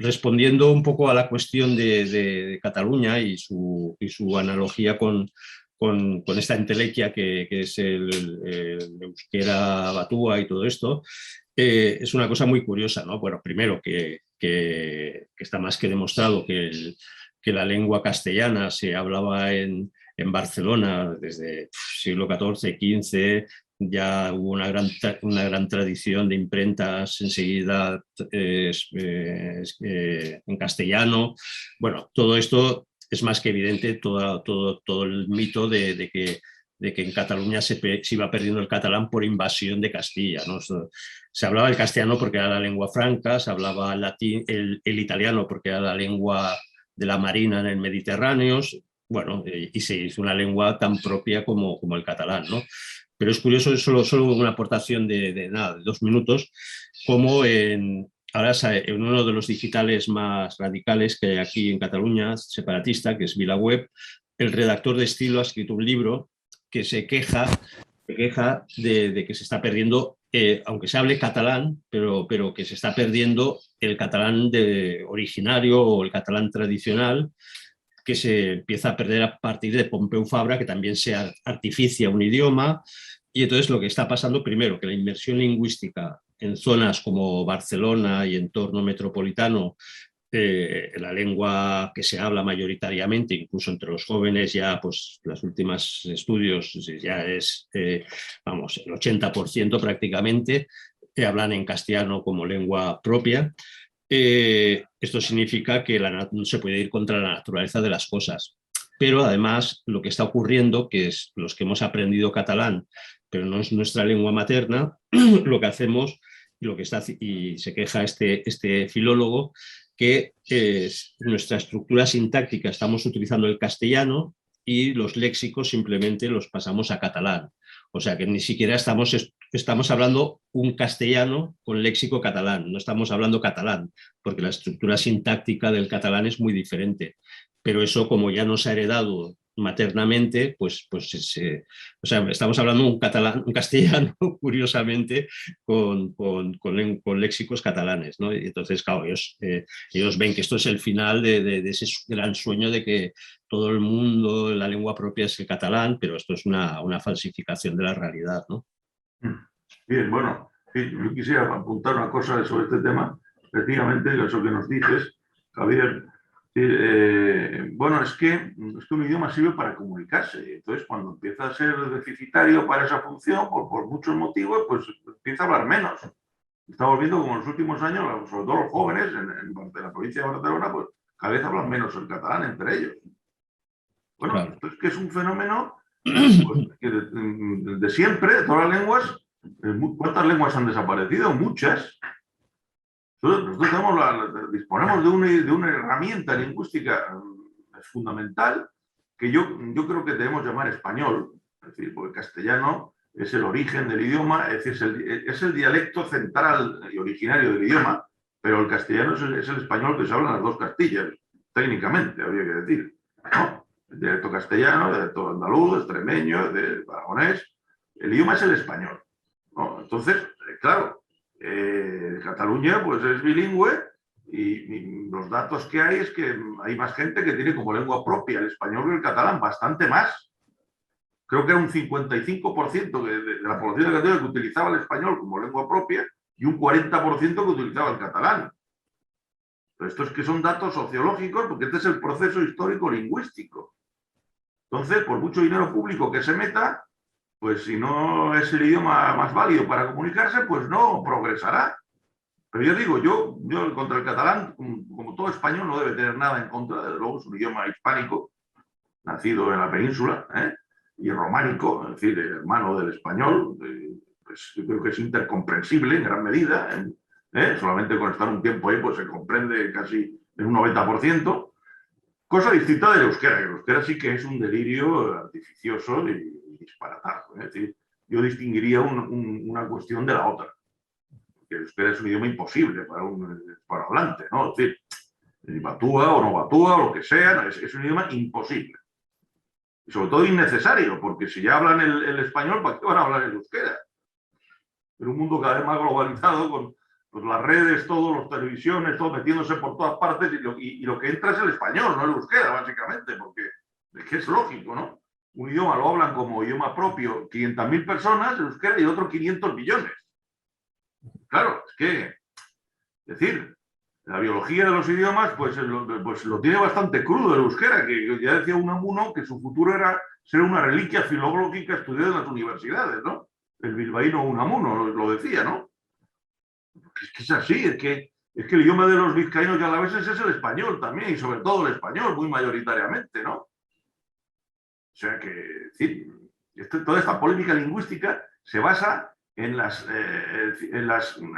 respondiendo un poco a la cuestión de Cataluña y su analogía con esta entelequia que es el euskera batúa y todo esto, es una cosa muy curiosa, ¿no? Bueno, primero que está más que demostrado que la lengua castellana se hablaba en Barcelona desde siglo XIV, XV, ya hubo una gran tradición de imprentas enseguida en castellano. Bueno, todo esto es más que evidente, todo el mito de que en Cataluña se iba perdiendo el catalán por invasión de Castilla, ¿no? Se hablaba el castellano porque era la lengua franca, se hablaba el italiano porque era la lengua de la marina en el Mediterráneo, bueno, y se hizo una lengua tan propia como el catalán, ¿no? Pero es curioso, solo una aportación de 2 minutos, como ahora en uno de los digitales más radicales que hay aquí en Cataluña, separatista, que es VilaWeb, el redactor de estilo ha escrito un libro que se queja de que se está perdiendo, aunque se hable catalán, pero que se está perdiendo el catalán originario o el catalán tradicional, que se empieza a perder a partir de Pompeu Fabra, que también se artificia un idioma. Y entonces lo que está pasando, primero, que la inmersión lingüística en zonas como Barcelona y entorno metropolitano, la lengua que se habla mayoritariamente, incluso entre los jóvenes, ya pues los últimos estudios ya es, vamos, el 80% prácticamente, hablan en castellano como lengua propia. Esto significa que no se puede ir contra la naturaleza de las cosas. Pero además lo que está ocurriendo, que es los que hemos aprendido catalán, pero no es nuestra lengua materna, lo que hacemos y se queja este filólogo, que nuestra estructura sintáctica estamos utilizando el castellano y los léxicos simplemente los pasamos a catalán. O sea que ni siquiera estamos hablando un castellano con léxico catalán, no estamos hablando catalán, porque la estructura sintáctica del catalán es muy diferente. Pero eso, como ya nos ha heredado maternamente, o sea, estamos hablando un castellano, curiosamente, con léxicos catalanes, ¿no? Y entonces, claro, ellos ven que esto es el final de ese gran sueño de que todo el mundo, la lengua propia es el catalán, pero esto es una falsificación de la realidad, ¿no? Bien, bueno, yo quisiera apuntar una cosa sobre este tema, precisamente eso que nos dices, Javier. Bueno, es que un idioma sirve para comunicarse. Entonces, cuando empieza a ser deficitario para esa función, por muchos motivos, pues empieza a hablar menos. Estamos viendo como en los últimos años, sobre todo los jóvenes de la provincia de Barcelona, pues cada vez hablan menos el catalán entre ellos. Bueno, Claro. esto es que es un fenómeno pues, que de siempre, de todas las lenguas. ¿Cuántas lenguas han desaparecido? Muchas. Nosotros disponemos de una herramienta lingüística fundamental que yo creo que debemos llamar español, es decir, porque castellano es el origen del idioma, es decir, es el dialecto central y originario del idioma, pero el castellano es el español que se habla en las dos Castillas, técnicamente, habría que decir, ¿no? El dialecto castellano, el dialecto andaluz, extremeño, de aragonés, el idioma es el español, ¿no? Entonces, claro, Cataluña pues es bilingüe y los datos que hay es que hay más gente que tiene como lengua propia el español que el catalán, bastante más. Creo que era un 55% de la población de Cataluña que utilizaba el español como lengua propia y un 40% que utilizaba el catalán. Pero esto es que son datos sociológicos porque este es el proceso histórico lingüístico. Entonces, por mucho dinero público que se meta, pues si no es el idioma más válido para comunicarse, pues no progresará. Pero yo digo, yo contra el catalán, como todo español, no debe tener nada en contra, desde luego es un idioma hispánico, nacido en la península, y románico, es decir, hermano del español, pues yo creo que es intercomprensible en gran medida, solamente con estar un tiempo ahí pues se comprende casi en un 90%, cosa distinta del euskera, que el euskera sí que es un delirio artificioso y disparatado, es decir, yo distinguiría una cuestión de la otra, porque el euskera es un idioma imposible para un hispanohablante, ¿no? Es decir, batúa o no batúa o lo que sea, no, es un idioma imposible. Y sobre todo innecesario, porque si ya hablan el español, ¿para qué van a hablar el euskera? En un mundo cada vez más globalizado, con pues las redes, todos los televisiones, todo metiéndose por todas partes y lo que entra es el español, no el euskera, básicamente, porque es que es lógico, ¿no? Un idioma lo hablan como idioma propio 500.000 personas, el euskera, y otro 500 millones. Claro, es que, es decir, la biología de los idiomas pues lo tiene bastante crudo el euskera, que ya decía Unamuno que su futuro era ser una reliquia filológica estudiada en las universidades, ¿no? El bilbaíno Unamuno lo decía, ¿no? Es que es así, es que el idioma de los vizcaínos y alaveses es el español también, y sobre todo el español, muy mayoritariamente, ¿no? O sea que, es decir, toda esta polémica lingüística se basa en las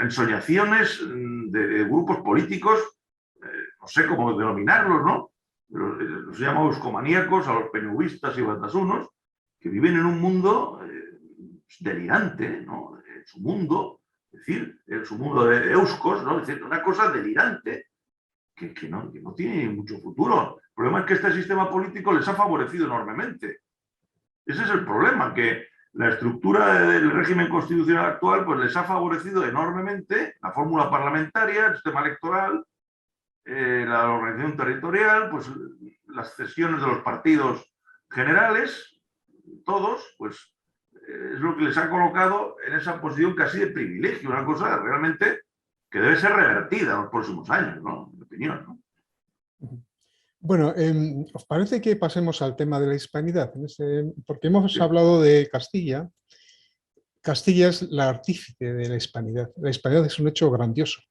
ensoñaciones de grupos políticos, no sé cómo denominarlos, ¿no? Los llama euskomaníacos, a los PNVistas y batasunos, que viven en un mundo delirante, ¿no? En su mundo, es decir, en su mundo de euskos, ¿no? Es decir, una cosa delirante que no tiene mucho futuro. El problema es que este sistema político les ha favorecido enormemente. Ese es el problema, que la estructura del régimen constitucional actual pues les ha favorecido enormemente la fórmula parlamentaria, el sistema electoral, la organización territorial, pues las cesiones de los partidos generales, todos, pues es lo que les ha colocado en esa posición casi de privilegio, una cosa realmente que debe ser revertida en los próximos años, ¿no? En mi opinión, ¿no? Bueno, ¿os parece que pasemos al tema de la hispanidad? Porque hemos Sí. hablado de Castilla. Castilla es la artífice de la hispanidad. La hispanidad es un hecho grandioso.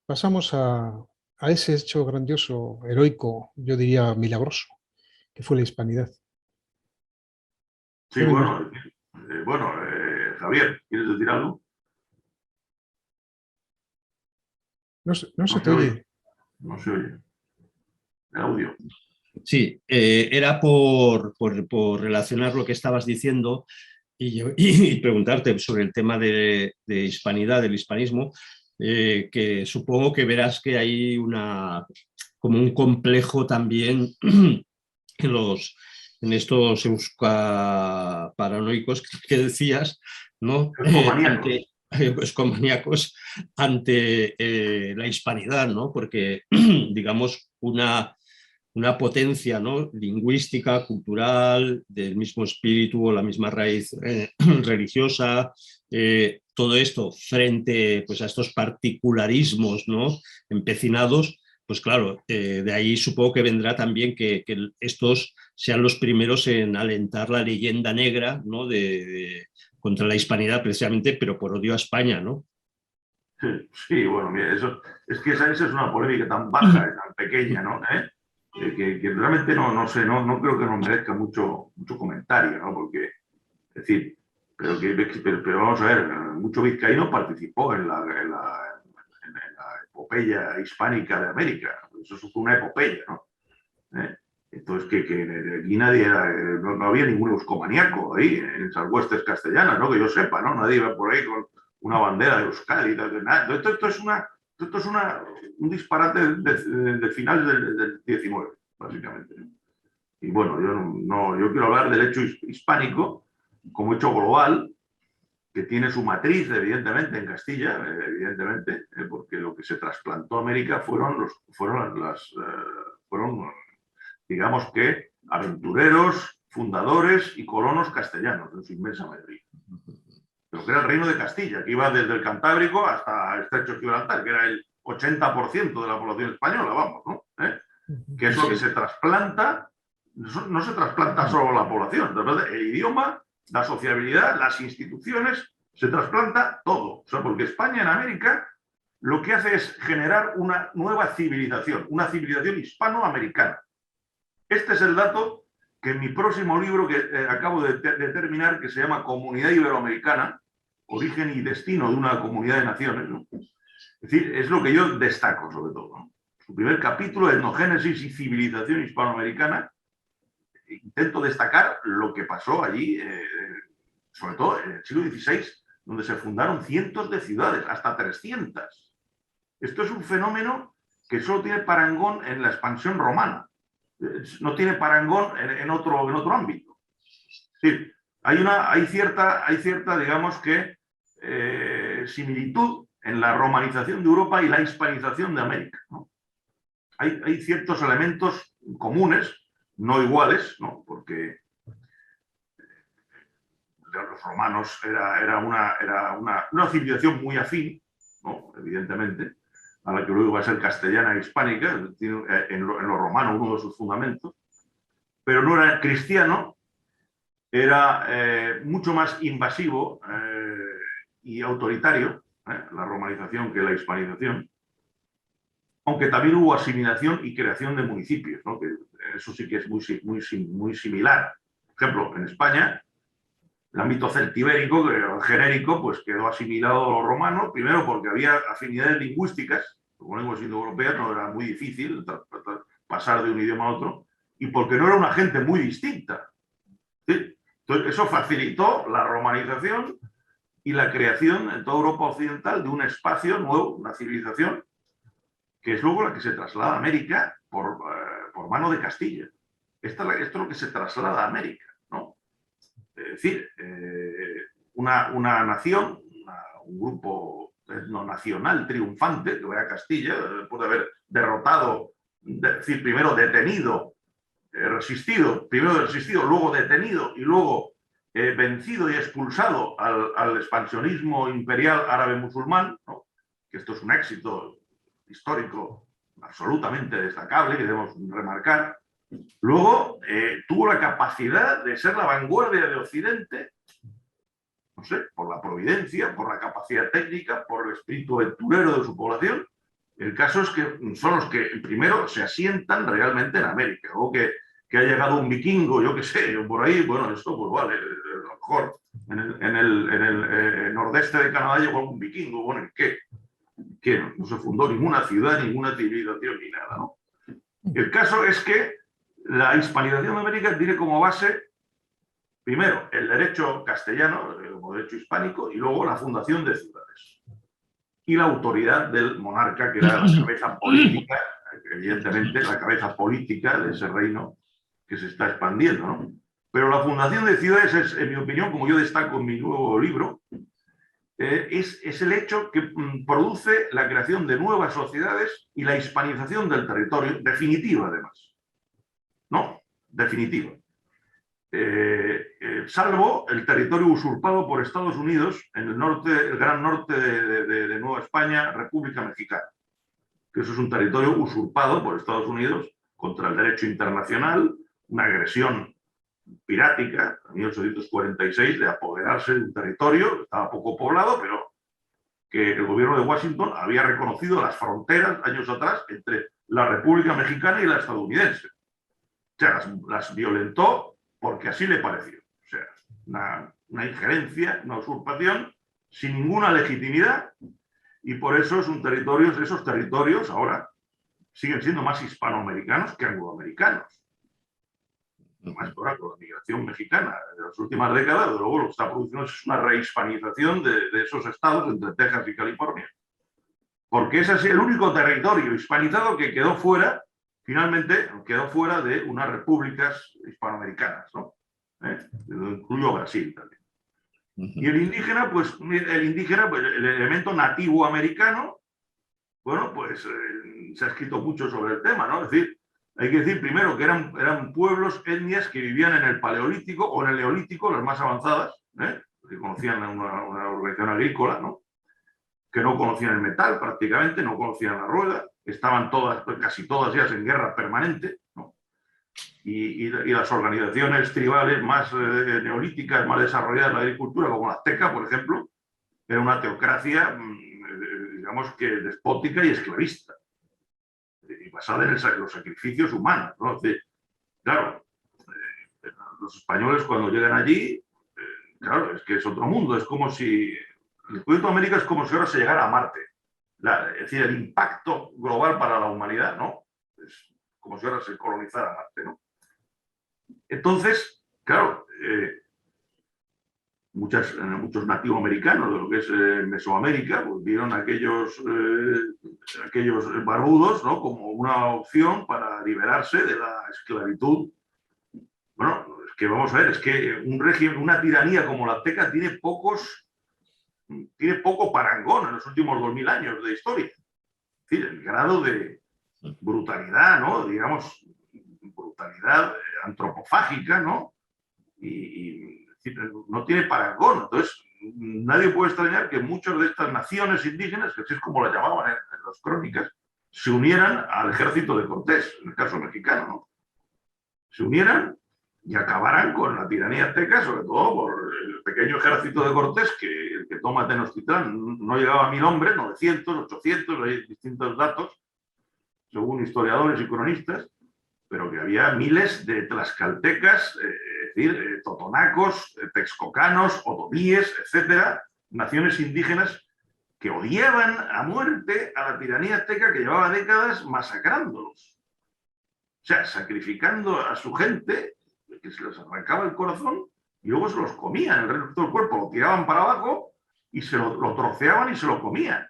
Pasamos a ese hecho grandioso, heroico, yo diría milagroso, que fue la hispanidad. Sí, bueno, Javier, ¿quieres decir algo? No se te oye. No se oye. El audio. Sí, era por relacionar lo que estabas diciendo y preguntarte sobre el tema de hispanidad, del hispanismo, que supongo que verás que hay como un complejo también en estos euskaparanoicos que decías, ¿no? Euskomaníacos ante la hispanidad, ¿no? Porque, digamos, una potencia, ¿no? Lingüística, cultural, del mismo espíritu o la misma raíz religiosa, todo esto frente pues, a estos particularismos, ¿no? Empecinados, pues claro, de ahí supongo que vendrá también que estos sean los primeros en alentar la leyenda negra, ¿no? Contra la hispanidad precisamente, pero por odio a España, ¿no? Sí, bueno, mira, es que esa es una polémica tan baja, tan pequeña, ¿no? Que realmente no sé, no creo que nos merezca mucho comentario, ¿no? Porque, es decir, pero vamos a ver, mucho vizcaíno participó en la epopeya hispánica de América. Eso fue una epopeya, ¿no? Entonces, que aquí nadie no había ningún euskomaníaco ahí, en esas huestes castellanas, ¿no? Que yo sepa, ¿no? Nadie iba por ahí con una bandera de Euskadi, nada. Esto es un disparate de finales del 19, básicamente. Y bueno, yo quiero hablar del hecho hispánico como hecho global, que tiene su matriz, evidentemente, en Castilla, evidentemente, porque lo que se trasplantó a América fueron digamos que, aventureros, fundadores y colonos castellanos, en su inmensa mayoría. Lo que era el reino de Castilla, que iba desde el Cantábrico hasta el estrecho de Gibraltar, que era el 80% de la población española, vamos, ¿no? Que es lo que se trasplanta, no se trasplanta solo la población, el idioma, la sociabilidad, las instituciones, se trasplanta todo. O sea, porque España en América lo que hace es generar una nueva civilización, una civilización hispanoamericana. Este es el dato que en mi próximo libro que acabo de terminar, que se llama Comunidad Iberoamericana, origen y destino de una comunidad de naciones, ¿no? Es decir, es lo que yo destaco sobre todo, ¿no? Su primer capítulo, Etnogénesis y civilización hispanoamericana, intento destacar lo que pasó allí, sobre todo en el siglo XVI, donde se fundaron cientos de ciudades, hasta 300. Esto es un fenómeno que solo tiene parangón en la expansión romana. No tiene parangón en otro ámbito. Sí, hay cierta, digamos que, similitud en la romanización de Europa y la hispanización de América, ¿no? Hay ciertos elementos comunes, no iguales, ¿no? Porque los romanos era una civilización muy afín, ¿no? Evidentemente, a la que luego va a ser castellana e hispánica, tiene en lo romano uno de sus fundamentos, pero no era cristiano, era mucho más invasivo y autoritario, la romanización que la hispanización, aunque también hubo asimilación y creación de municipios, ¿no? Que eso sí que es muy similar. Por ejemplo, en España, el ámbito celtibérico, genérico, pues quedó asimilado a los romanos, primero porque había afinidades lingüísticas, como lengua indoeuropea no era muy difícil pasar de un idioma a otro, y porque no era una gente muy distinta, ¿sí? Entonces, eso facilitó la romanización y la creación en toda Europa occidental de un espacio nuevo, una civilización, que es luego la que se traslada a América por mano de Castilla. Esto es lo que se traslada a América, ¿no? Es decir, una nación, un grupo etnonacional triunfante que vaya a Castilla, después de haber derrotado, es decir, primero detenido, resistido, luego detenido y luego vencido y expulsado al expansionismo imperial árabe-musulmán, ¿no? Que esto es un éxito histórico absolutamente destacable que debemos remarcar. Luego tuvo la capacidad de ser la vanguardia de Occidente, no sé, por la providencia, por la capacidad técnica, por el espíritu aventurero de su población. El caso es que son los que primero se asientan realmente en América. Luego que ha llegado un vikingo, yo qué sé, por ahí, bueno, esto pues vale, a lo mejor en el nordeste de Canadá llegó algún vikingo, bueno, ¿qué? Que no se fundó ninguna ciudad, ninguna civilización ni nada, ¿no? El caso es que la hispanización de América tiene como base, primero, el derecho castellano, el derecho hispánico, y luego la fundación de ciudades. Y la autoridad del monarca, que era la cabeza política, evidentemente, la cabeza política de ese reino que se está expandiendo, ¿no? Pero la fundación de ciudades es, en mi opinión, como yo destaco en mi nuevo libro, es el hecho que produce la creación de nuevas sociedades y la hispanización del territorio, definitiva además. ¿No? Definitiva. Salvo el territorio usurpado por Estados Unidos en el norte, el gran norte de Nueva España, República Mexicana. Que eso es un territorio usurpado por Estados Unidos contra el derecho internacional, una agresión pirática, en 1846, de apoderarse de un territorio que estaba poco poblado, pero que el gobierno de Washington había reconocido las fronteras años atrás entre la República Mexicana y la estadounidense. O sea, las violentó porque así le pareció. O sea, una injerencia, una usurpación sin ninguna legitimidad, y por eso es un territorio, esos territorios ahora siguen siendo más hispanoamericanos que angloamericanos. Más ahora con la migración mexicana de las últimas décadas, luego lo que está produciendo es una rehispanización de esos estados entre Texas y California. Porque ese es el único territorio hispanizado que quedó fuera, finalmente quedó fuera de unas repúblicas hispanoamericanas, ¿no? Incluyo Brasil también. Y el indígena, pues el elemento nativo americano, bueno, pues se ha escrito mucho sobre el tema, ¿no? Es decir, hay que decir primero que eran pueblos, etnias que vivían en el Paleolítico o en el Neolítico, las más avanzadas, que conocían una organización agrícola, ¿no? Que no conocían el metal prácticamente, no conocían la rueda, estaban todas, casi todas ellas en guerra permanente, ¿no? Y las organizaciones tribales más neolíticas, más desarrolladas en la agricultura, como la azteca, por ejemplo, era una teocracia, digamos que despótica y esclavista, y basada en los sacrificios humanos, ¿no? Es decir, claro, los españoles cuando llegan allí, claro, es que es otro mundo, es como si el proyecto de América es como si ahora se llegara a Marte. Es decir, el impacto global para la humanidad, ¿no? Es como si ahora se colonizara Marte, ¿no? Entonces, claro, muchos nativoamericanos de lo que es Mesoamérica, pues vieron aquellos barbudos, ¿no? Como una opción para liberarse de la esclavitud. Bueno, es que vamos a ver, es que un régimen, una tiranía como la azteca tiene pocos tiene poco parangón en los últimos 2000 años de historia. Es decir, el grado de brutalidad, ¿no? Digamos, brutalidad antropofágica, ¿no? Y no tiene parangón. Entonces, nadie puede extrañar que muchas de estas naciones indígenas, que así es como las llamaban en las crónicas, se unieran al ejército de Cortés, en el caso mexicano, ¿no? Se unieran y acabaran con la tiranía azteca, sobre todo por el pequeño ejército de Cortés, que el que toma Tenochtitlán no llegaba a 1000 hombres, 900, 800, hay distintos datos, según historiadores y cronistas, pero que había miles de tlaxcaltecas, es decir, totonacos, texcocanos, otomíes, etcétera, naciones indígenas que odiaban a muerte a la tiranía azteca que llevaba décadas masacrándolos. O sea, sacrificando a su gente, que se les arrancaba el corazón y luego se los comían, el resto del cuerpo lo tiraban para abajo y se lo troceaban y se lo comían.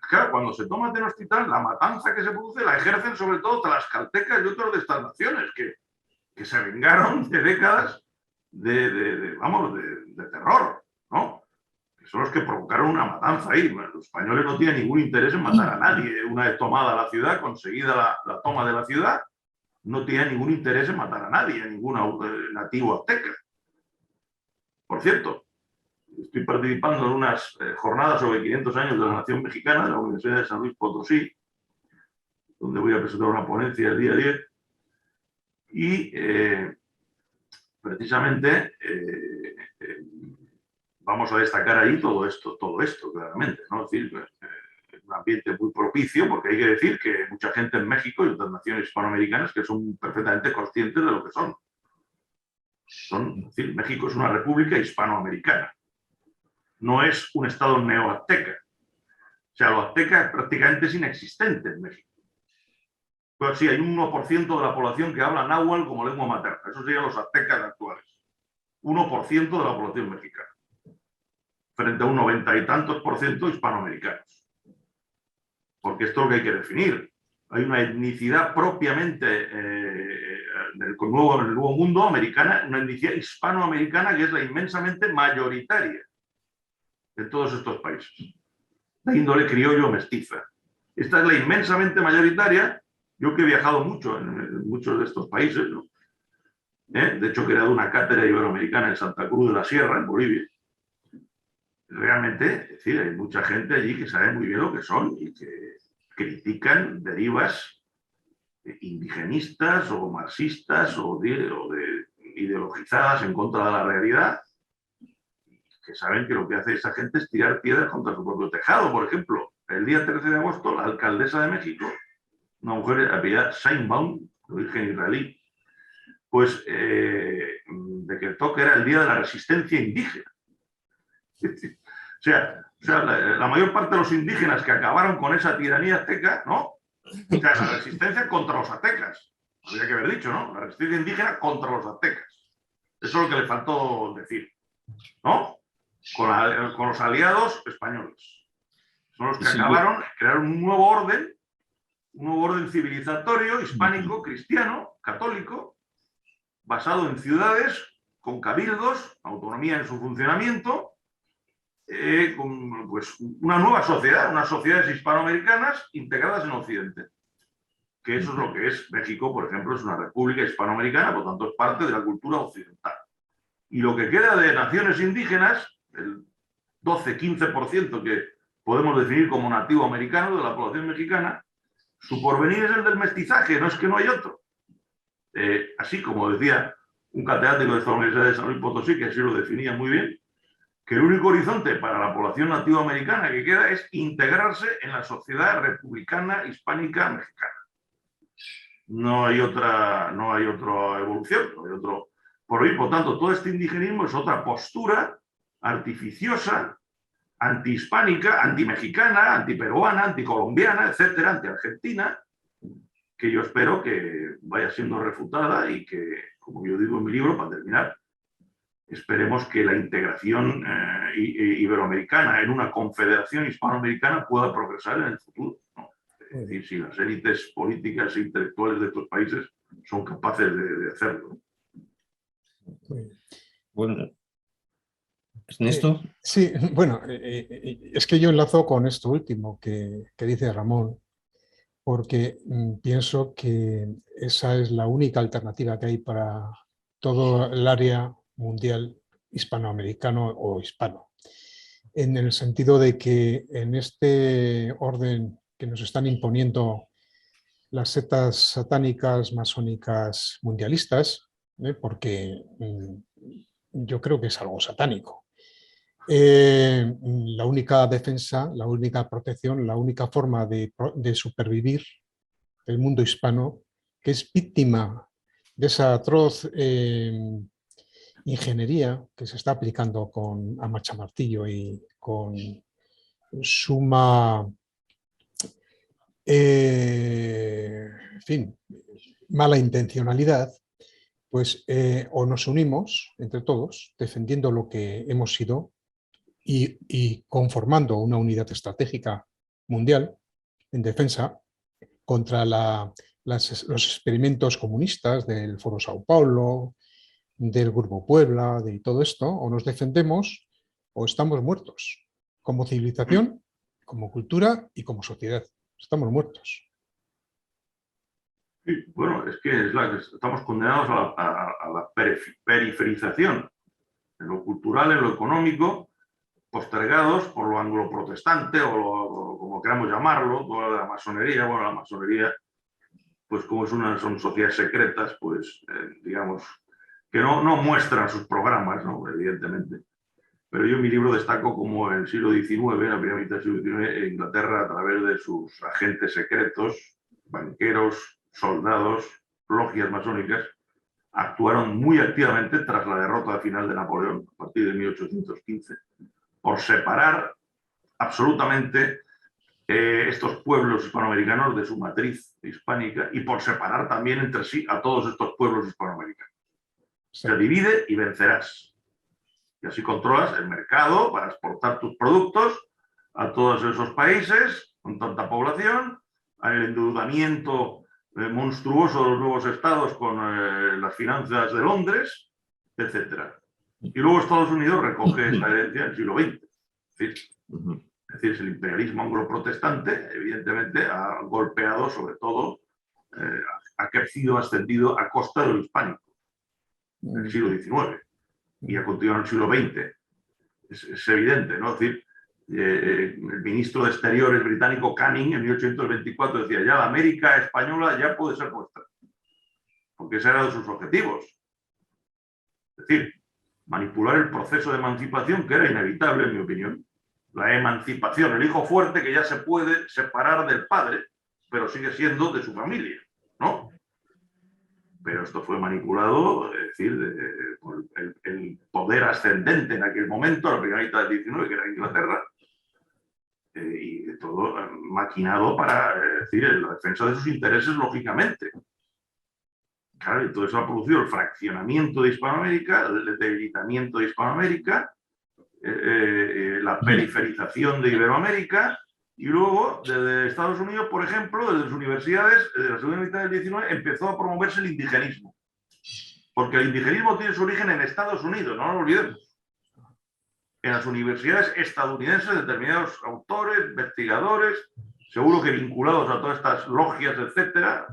Claro, cuando se toma Tenochtitlán, la matanza que se produce la ejercen sobre todo tlaxcaltecas y otras de estas naciones que se vengaron de décadas de terror, ¿no? Que son los que provocaron una matanza ahí. Los españoles no tienen ningún interés en matar a nadie. Una vez tomada la ciudad, conseguida la toma de la ciudad, no tienen ningún interés en matar a nadie, a ningún nativo azteca. Por cierto, estoy participando en unas jornadas sobre 500 años de la nación mexicana de la Universidad de San Luis Potosí, donde voy a presentar una ponencia el día 10, y precisamente vamos a destacar ahí todo esto claramente, ¿no? Es decir, un ambiente muy propicio, porque hay que decir que mucha gente en México y otras naciones hispanoamericanas que son perfectamente conscientes de lo que son. Es decir, México es una república hispanoamericana. No es un estado neoazteca. O sea, lo azteca prácticamente es inexistente en México. Pero sí, hay un 1% de la población que habla náhuatl como lengua materna. Esos serían los aztecas actuales. 1% de la población mexicana. Frente a un 90 y tantos por ciento hispanoamericanos. Porque esto es lo que hay que definir. Hay una etnicidad propiamente en el nuevo mundo americana, una etnicidad hispanoamericana que es la inmensamente mayoritaria en todos estos países, de índole criollo mestiza. Esta es la inmensamente mayoritaria. Yo que he viajado mucho en muchos de estos países, ¿no? De hecho he creado una cátedra iberoamericana en Santa Cruz de la Sierra, en Bolivia. Realmente, es decir, hay mucha gente allí que sabe muy bien lo que son y que critican derivas indigenistas o marxistas o ideologizadas en contra de la realidad, que saben que lo que hace esa gente es tirar piedras contra su propio tejado. Por ejemplo, el día 13 de agosto, la alcaldesa de México, una mujer apellidada Sheinbaum, de origen israelí, pues decretó que era el día de la resistencia indígena. O sea, la mayor parte de los indígenas que acabaron con esa tiranía azteca, ¿no? O sea, la resistencia contra los aztecas. Habría que haber dicho, ¿no? La resistencia indígena contra los aztecas. Eso es lo que le faltó decir, ¿no? Con los aliados españoles. Son los que acabaron, crearon un nuevo orden civilizatorio, hispánico, cristiano, católico, basado en ciudades, con cabildos, autonomía en su funcionamiento, con pues, una nueva sociedad, unas sociedades hispanoamericanas integradas en Occidente. Que eso es lo que es México, por ejemplo, es una república hispanoamericana, por tanto es parte de la cultura occidental. Y lo que queda de naciones indígenas, el 12-15% que podemos definir como nativo americano de la población mexicana, su porvenir es el del mestizaje, no es que no hay otro. Así como decía un catedrático de esta Universidad de San Luis Potosí, que así lo definía muy bien, que el único horizonte para la población nativoamericana que queda es integrarse en la sociedad republicana hispánica mexicana. No hay otra evolución, no hay otro porvenir. Por tanto, todo este indigenismo es otra postura artificiosa, antihispánica, antimexicana, antiperuana, anticolombiana, etcétera, antiargentina, que yo espero que vaya siendo refutada y que, como yo digo en mi libro, para terminar, esperemos que la integración iberoamericana en una confederación hispanoamericana pueda progresar en el futuro, ¿no? Es decir, si las élites políticas e intelectuales de estos países son capaces de hacerlo. Bueno, Ernesto. Sí, bueno, es que yo enlazo con esto último que dice Ramón, porque pienso que esa es la única alternativa que hay para todo el área mundial hispanoamericano o hispano, en el sentido de que en este orden que nos están imponiendo las sectas satánicas, masónicas, mundialistas, porque yo creo que es algo satánico. La única defensa, la única protección, la única forma de supervivir el mundo hispano, que es víctima de esa atroz ingeniería que se está aplicando a machamartillo y con suma, en fin, mala intencionalidad, pues o nos unimos entre todos defendiendo lo que hemos sido y conformando una unidad estratégica mundial en defensa contra los experimentos comunistas del Foro Sao Paulo, del Grupo Puebla, de todo esto, o nos defendemos o estamos muertos, como civilización, como cultura y como sociedad. Estamos muertos. Sí, bueno, es que estamos condenados a la periferización, en lo cultural, en lo económico, postergados por lo angloprotestante o como queramos llamarlo, toda la masonería. Bueno, la masonería, pues como son sociedades secretas, pues digamos que no muestran sus programas, ¿no? Evidentemente. Pero yo en mi libro destaco como en el siglo XIX, en la primera mitad del siglo XIX, Inglaterra, a través de sus agentes secretos, banqueros, soldados, logias masónicas, actuaron muy activamente tras la derrota final de Napoleón, a partir de 1815, por separar absolutamente estos pueblos hispanoamericanos de su matriz hispánica y por separar también entre sí a todos estos pueblos hispanoamericanos. Sí. Se divide y vencerás. Y así controlas el mercado para exportar tus productos a todos esos países con tanta población, al endeudamiento monstruoso de los nuevos estados con las finanzas de Londres, etc. Y luego Estados Unidos recoge esta herencia en el siglo XX. Es decir, el imperialismo anglo-protestante, evidentemente, ha golpeado sobre todo, ha crecido, ha ascendido a costa de lo hispánico en el siglo XIX y ha continuado en el siglo XX. Es evidente, ¿no? Es decir, el ministro de Exteriores británico Canning en 1824 decía: ya la América española ya puede ser nuestra, porque ese era de sus objetivos. Es decir, manipular el proceso de emancipación, que era inevitable, en mi opinión. La emancipación, el hijo fuerte que ya se puede separar del padre, pero sigue siendo de su familia, ¿no? Pero esto fue manipulado, es decir, por el poder ascendente en aquel momento, la primera mitad del XIX, que era Inglaterra, y todo maquinado para decir, la defensa de sus intereses, lógicamente. Claro, y todo eso ha producido el fraccionamiento de Hispanoamérica, el debilitamiento de Hispanoamérica, la periferización de Iberoamérica, y luego, desde Estados Unidos, por ejemplo, desde las universidades, de la segunda mitad del XIX, empezó a promoverse el indigenismo. Porque el indigenismo tiene su origen en Estados Unidos, no lo olvidemos. En las universidades estadounidenses, determinados autores, investigadores, seguro que vinculados a todas estas logias, etcétera,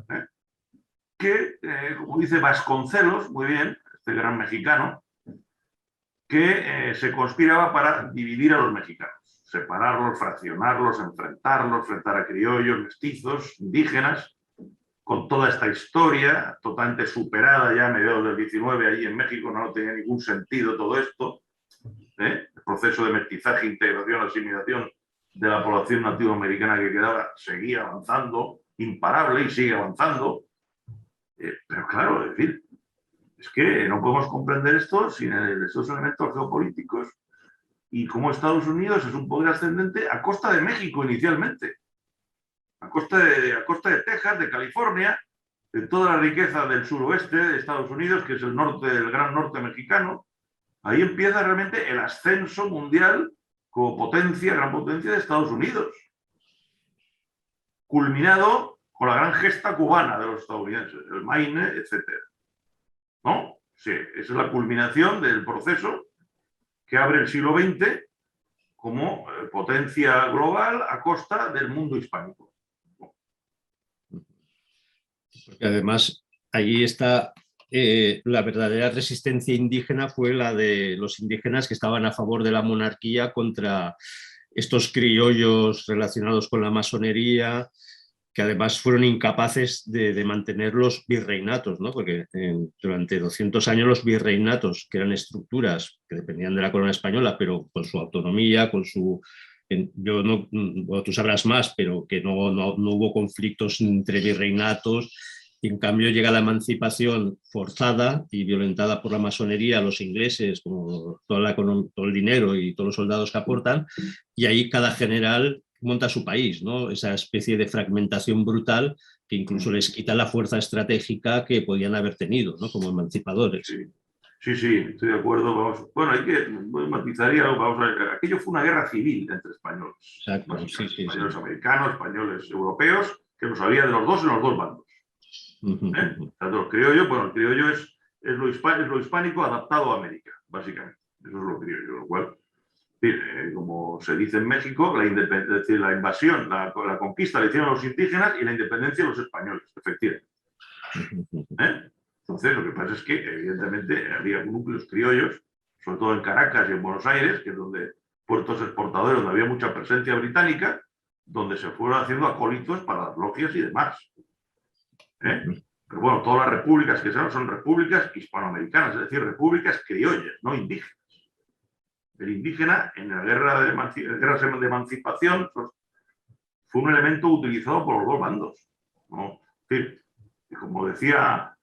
que, como dice Vasconcelos, muy bien, este gran mexicano, que se conspiraba para dividir a los mexicanos, separarlos, fraccionarlos, enfrentar a criollos, mestizos, indígenas, con toda esta historia totalmente superada ya a mediados del 19, allí en México no tenía ningún sentido todo esto, el proceso de mestizaje, integración, asimilación de la población nativoamericana que quedaba seguía avanzando, imparable, y sigue avanzando, pero claro, es decir, es que no podemos comprender esto sin estos elementos geopolíticos y cómo Estados Unidos es un poder ascendente a costa de México inicialmente, a costa de Texas, de California, de toda la riqueza del suroeste de Estados Unidos, que es el norte, el gran norte mexicano. Ahí empieza realmente el ascenso mundial como potencia, gran potencia de Estados Unidos, culminado con la gran gesta cubana de los estadounidenses, el Maine, etc. ¿No? Sí, esa es la culminación del proceso que abre el siglo XX como potencia global a costa del mundo hispánico. Porque además allí está la verdadera resistencia indígena, fue la de los indígenas que estaban a favor de la monarquía contra estos criollos relacionados con la masonería, que además fueron incapaces de mantener los virreinatos, ¿no? Porque durante 200 años los virreinatos, que eran estructuras que dependían de la corona española, pero con su autonomía, con su... Yo no, bueno, tú sabrás más, pero que no hubo conflictos entre virreinatos, y en cambio llega la emancipación forzada y violentada por la masonería, los ingleses, como todo el dinero y todos los soldados que aportan, y ahí cada general monta su país, ¿no? Esa especie de fragmentación brutal que incluso les quita la fuerza estratégica que podían haber tenido, ¿no? Como emancipadores. Sí, estoy de acuerdo. Vamos. Bueno, hay que matizaría, vamos a ver, aquello fue una guerra civil entre españoles. Exacto, Españoles americanos, españoles europeos, que nos había de los dos en los dos bandos. Tanto los criollos, bueno, el criollo es lo hispánico adaptado a América, básicamente. Eso es lo criollo, lo cual, como se dice en México, la invasión, la conquista la hicieron los indígenas y la independencia los españoles, efectivamente. Entonces, lo que pasa es que, evidentemente, había núcleos criollos, sobre todo en Caracas y en Buenos Aires, que es donde puertos exportadores, donde había mucha presencia británica, donde se fueron haciendo acólitos para las logias y demás. Pero bueno, todas las repúblicas que son repúblicas hispanoamericanas, es decir, repúblicas criollas, no indígenas. El indígena en la guerra de emancipación pues, fue un elemento utilizado por los dos bandos, ¿no? Es decir, como decía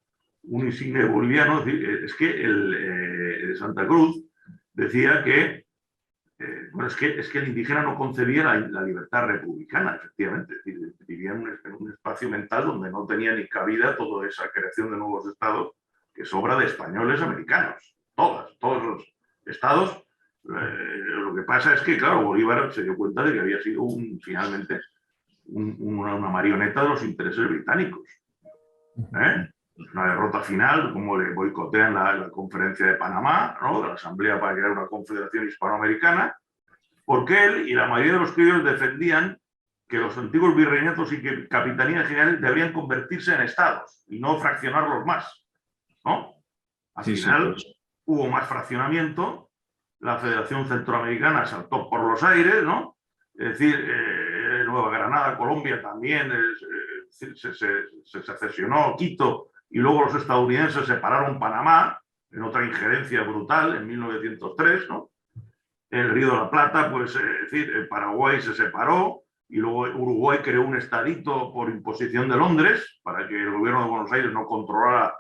un insigne boliviano, es que el de Santa Cruz decía que bueno, es que el indígena no concebía la libertad republicana, efectivamente. Es decir, vivía en un espacio mental donde no tenía ni cabida toda esa creación de nuevos estados, que es obra de españoles americanos. Todos los estados. Lo que pasa es que, claro, Bolívar se dio cuenta de que había sido finalmente una marioneta de los intereses británicos. Una derrota final, como le boicotean la conferencia de Panamá, ¿no? De la Asamblea para crear una confederación hispanoamericana, porque él y la mayoría de los criollos defendían que los antiguos virreinatos y que capitanías generales deberían convertirse en estados y no fraccionarlos más, ¿no? Al final hubo más fraccionamiento, la Federación Centroamericana saltó por los aires, ¿no? Es decir, Nueva Granada, Colombia también se sesionó, Quito, y luego los estadounidenses separaron Panamá en otra injerencia brutal en 1903, ¿no? El Río de la Plata, pues, es decir, Paraguay se separó y luego Uruguay creó un estadito por imposición de Londres para que el gobierno de Buenos Aires no controlara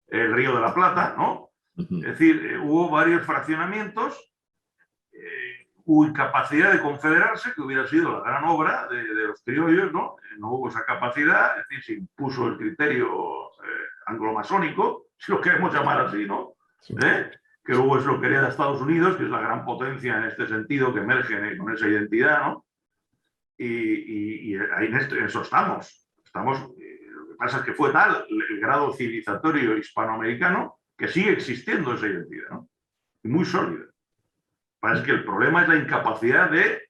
el Río de la Plata, ¿no? Es decir, hubo varios fraccionamientos, hubo incapacidad de confederarse, que hubiera sido la gran obra de los criollos, ¿no? No hubo esa capacidad, es decir, se impuso el criterio anglomasónico, si lo queremos llamar así, ¿no? Que luego es lo que hereda Estados Unidos, que es la gran potencia en este sentido, que emerge con esa identidad, ¿no? Y ahí en eso estamos. Lo que pasa es que fue tal el grado civilizatorio hispanoamericano que sigue existiendo esa identidad, ¿no? Y muy sólida. Es que el problema es la incapacidad de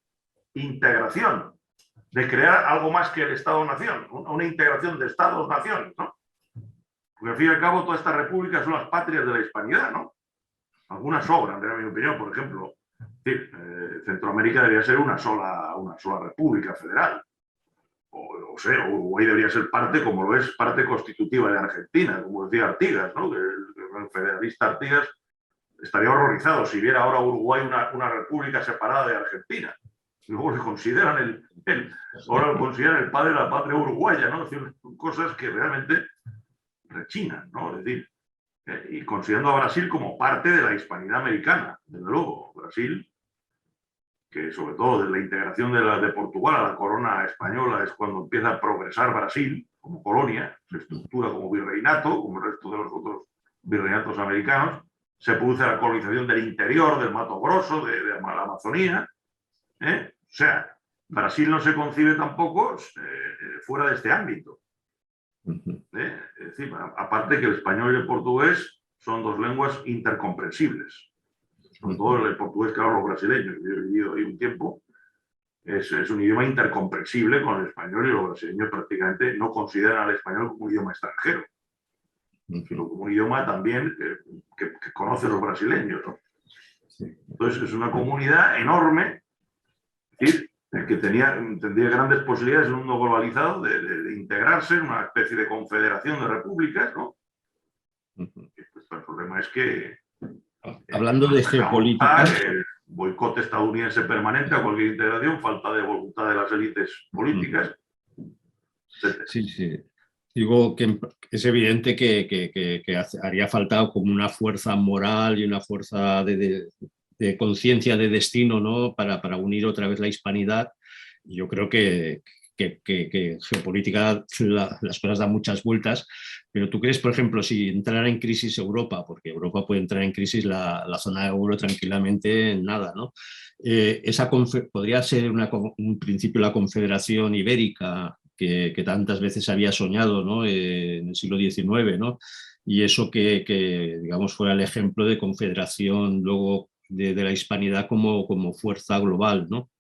integración, de crear algo más que el Estado-Nación, una integración de Estados-naciones, ¿no? Porque al fin y al cabo todas estas repúblicas son las patrias de la hispanidad, ¿no? Algunas sobran, en mi opinión, por ejemplo. Centroamérica debería ser una sola república federal. O sea, Uruguay debería ser parte, como lo es, parte constitutiva de Argentina, como decía Artigas, ¿no? Que el federalista Artigas estaría horrorizado si viera ahora Uruguay una república separada de Argentina. Luego le consideran ahora lo consideran el padre de la patria uruguaya, ¿no? Es decir, cosas que realmente rechinan, ¿no? Es decir, y considerando a Brasil como parte de la hispanidad americana, desde luego. Brasil, que sobre todo desde la integración de Portugal a la corona española es cuando empieza a progresar Brasil como colonia, se estructura como virreinato, como el resto de los otros virreinatos americanos, se produce la colonización del interior, del Mato Grosso, de la Amazonía. O sea, Brasil no se concibe tampoco fuera de este ámbito. Es decir, aparte que el español y el portugués son dos lenguas intercomprensibles. sobre todo el portugués que hablan los brasileños, yo he vivido ahí un tiempo, es un idioma intercomprensible con el español y los brasileños prácticamente no consideran al español como un idioma extranjero, sino como un idioma también que conocen los brasileños, ¿no? Entonces es una comunidad enorme, es decir, que tendría grandes posibilidades en un mundo globalizado de integrarse en una especie de confederación de repúblicas, ¿no? Pues el problema es que hablando de geopolítica, el boicot estadounidense permanente a cualquier integración, falta de voluntad de las élites políticas, etc. sí, sí. Digo que es evidente que haría falta como una fuerza moral y una fuerza de conciencia de destino, ¿no? Para unir otra vez la hispanidad. Yo creo que geopolítica las cosas dan muchas vueltas, pero tú crees, por ejemplo, si entrara en crisis Europa, porque Europa puede entrar en crisis la zona euro tranquilamente en nada, ¿no? Podría ser un principio la Confederación Ibérica que tantas veces había soñado, ¿no? En el siglo XIX, ¿no? Y eso digamos, fuera el ejemplo de confederación luego de la hispanidad como fuerza global, ¿no?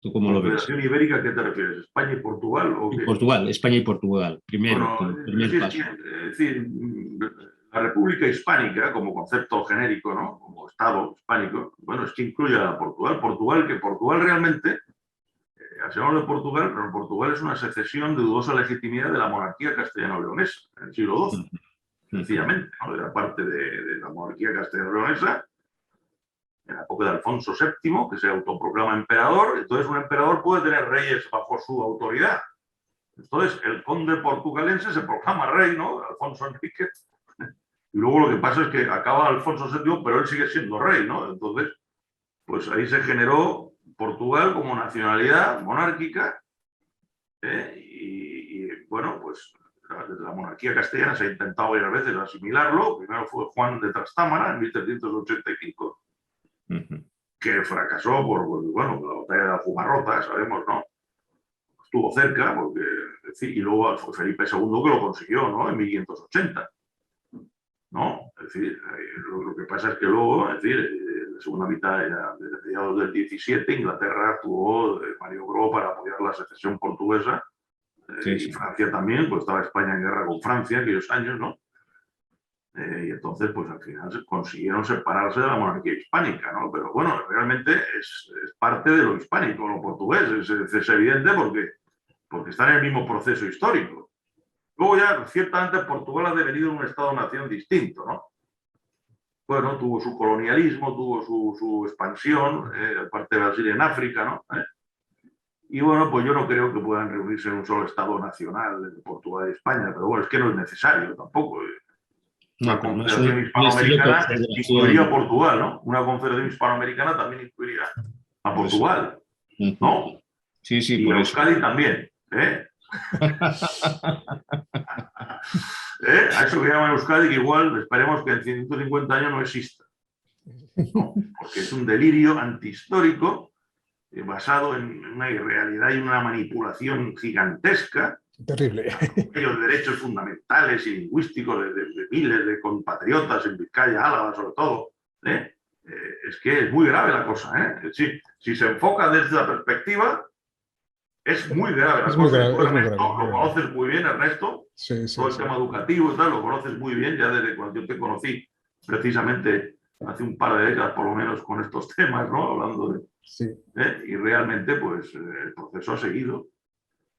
¿Tú cómo lo ves? ¿Confederación Ibérica a qué te refieres? ¿España y Portugal? ¿O qué? Portugal, España y Portugal, primero, Bueno, como primer paso. es decir, la República Hispánica, como concepto genérico, ¿no? Como Estado hispánico, bueno, es que incluye a Portugal. Portugal realmente, se habla de Portugal, pero Portugal es una secesión de dudosa legitimidad de la monarquía castellano-leonesa en el siglo XII, sencillamente, ¿no? Era parte de la monarquía castellano-leonesa en la época de Alfonso VII, que se autoproclama emperador. Entonces un emperador puede tener reyes bajo su autoridad. Entonces el conde portugalense se proclama rey, ¿no? Alfonso Enrique. Y luego lo que pasa es que acaba Alfonso VII, pero él sigue siendo rey, ¿no? Entonces, pues ahí se generó Portugal como nacionalidad monárquica, y bueno, pues desde la monarquía castellana se ha intentado varias veces asimilarlo. Primero fue Juan de Trastámara en 1385, que fracasó bueno, la batalla de la Fumarrota, sabemos, ¿no? Estuvo cerca, porque, y luego fue Felipe II que lo consiguió, ¿no? En 1580, ¿no? Es decir, lo que pasa es que luego, es decir, en la segunda mitad, desde mediados del 17, Inglaterra actuó, maniobró para apoyar la secesión portuguesa, y Francia también, pues estaba España en guerra con Francia en aquellos años, ¿no? Y entonces, pues al final consiguieron separarse de la monarquía hispánica, ¿no? Pero bueno, realmente es parte de lo hispánico, lo portugués, es evidente porque está en el mismo proceso histórico. Luego ya, ciertamente, Portugal ha devenido un Estado-nación distinto, ¿no? Bueno, tuvo su colonialismo, tuvo su expansión, parte de Brasil en África, ¿no? Y bueno, pues yo no creo que puedan reunirse en un solo Estado nacional de Portugal y España, pero bueno, es que no es necesario tampoco. Una confederación hispanoamericana incluiría a Portugal, ¿no? Una confederación hispanoamericana también incluiría a Portugal, ¿no? Sí, sí, y por a eso. Euskadi también, ¿eh? A eso que llaman Euskadi, que igual esperemos que en 150 años no exista, ¿no? Porque es un delirio antihistórico basado en una irrealidad y una manipulación gigantesca. Terrible. Aquellos derechos fundamentales y lingüísticos de miles de compatriotas en Vizcaya, Álava, sobre todo. Es que es muy grave la cosa. Si se enfoca desde la perspectiva, es muy grave la cosa. Muy grave, Ernesto, lo conoces muy bien, Ernesto. Sí, todo el tema educativo y tal, lo conoces muy bien, ya desde cuando yo te conocí, precisamente hace un par de décadas por lo menos, con estos temas, ¿no? Hablando de... Sí. Y realmente, pues, el proceso ha seguido.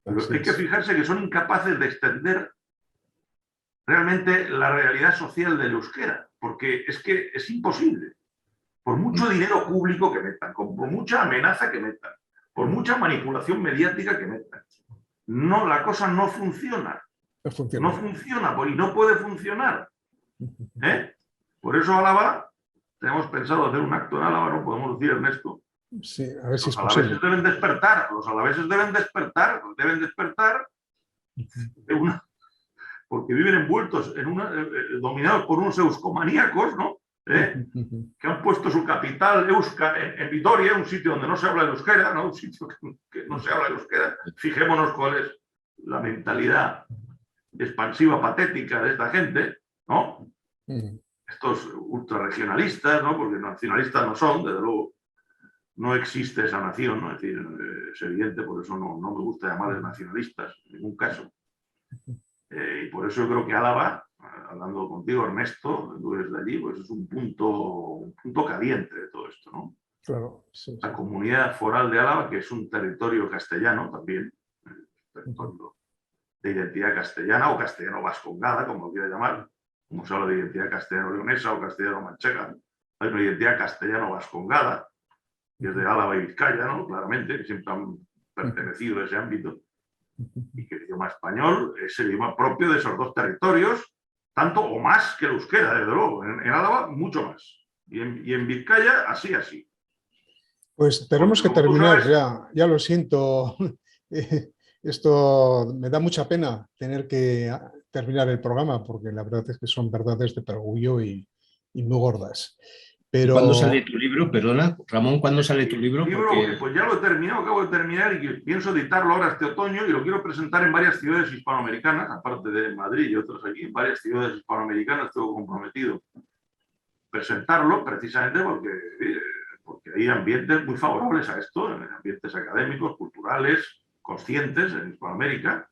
Pero hay que fijarse que son incapaces de extender realmente la realidad social del euskera, porque es que es imposible. Por mucho dinero público que metan, por mucha amenaza que metan, por mucha manipulación mediática que metan, no, la cosa no funciona. No funciona y no puede funcionar. Por eso Álava, tenemos pensado hacer un acto en Álava, no podemos decir, Ernesto. Sí, a ver si es posible. Los alaveses deben despertar, deben despertar porque viven envueltos dominados por unos euskomaníacos, ¿no? Que han puesto su capital en Vitoria, un sitio donde no se habla el euskera, ¿no? Un sitio que no se habla el euskera. Fijémonos cuál es la mentalidad expansiva, patética de esta gente, ¿no? estos ultrarregionalistas, ¿no? Porque nacionalistas no son, desde luego, no existe esa nación, ¿no? Es decir, es evidente, por eso no me gusta llamarles nacionalistas, en ningún caso. Y por eso yo creo que Álava, hablando contigo, Ernesto, tú eres de allí, pues es un punto caliente de todo esto, ¿no? Claro, sí, La comunidad foral de Álava, que es un territorio castellano también, territorio de identidad castellana o castellano-vascongada, como lo quiera llamar, como se habla de identidad castellano-leonesa o castellano-manchega, hay una identidad castellano-vascongada, que es de Álava y Vizcaya, ¿no? Claramente, que siempre han pertenecido a ese ámbito, y que el idioma español es el idioma propio de esos dos territorios, tanto o más que el euskera, desde luego. En Álava, mucho más. Y en Vizcaya, así. Pues tenemos que terminar ya lo siento. Esto me da mucha pena tener que terminar el programa, porque la verdad es que son verdades de perogrullo y muy gordas. Pero... ¿Cuándo sale tu libro? Perdona, Ramón, ¿cuándo sale tu libro? Porque... Pues ya lo he terminado, acabo de terminar y pienso editarlo ahora este otoño y lo quiero presentar en varias ciudades hispanoamericanas, aparte de Madrid y otros aquí, en varias ciudades hispanoamericanas tengo comprometido presentarlo precisamente porque hay ambientes muy favorables a esto, ambientes académicos, culturales, conscientes en Hispanoamérica,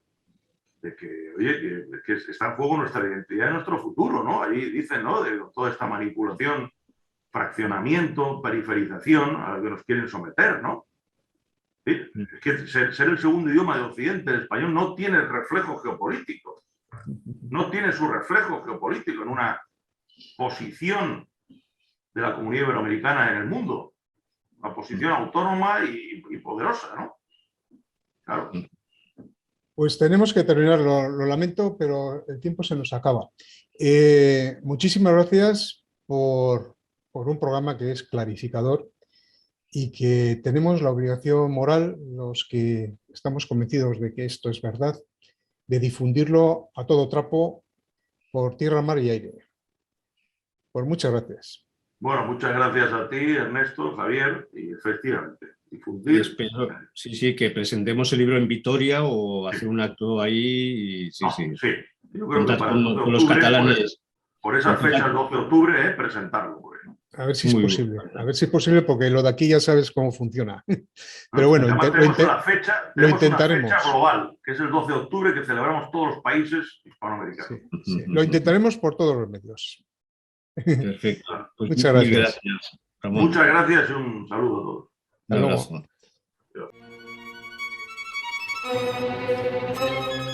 de que, oye, que está en juego nuestra identidad y nuestro futuro, ¿no? Ahí dicen, ¿no?, de toda esta manipulación, fraccionamiento, periferización a la que nos quieren someter, ¿no? ¿Sí? Es que ser el segundo idioma de Occidente, el español, no tiene reflejo geopolítico. No tiene su reflejo geopolítico en una posición de la comunidad iberoamericana en el mundo. Una posición autónoma y poderosa, ¿no? Claro. Pues tenemos que terminar, lo lamento, pero el tiempo se nos acaba. Muchísimas gracias por un programa que es clarificador y que tenemos la obligación moral, los que estamos convencidos de que esto es verdad, de difundirlo a todo trapo por tierra, mar y aire. Pues muchas gracias. Bueno, muchas gracias a ti, Ernesto, Javier, y efectivamente, difundir. Y espero, sí, que presentemos el libro en Vitoria o hacer un acto ahí. Sí. Yo creo que para con los catalanes. Por esa fecha, el 12 de octubre, presentarlo. A ver si es posible. A ver si es posible, porque lo de aquí ya sabes cómo funciona. Pero bueno, tenemos una fecha global, que es el 12 de octubre, que celebramos todos los países hispanoamericanos. Sí. Lo intentaremos por todos los medios. Perfecto. Pues muchas gracias. Ramón. Muchas gracias y un saludo a todos. Un abrazo. Adiós.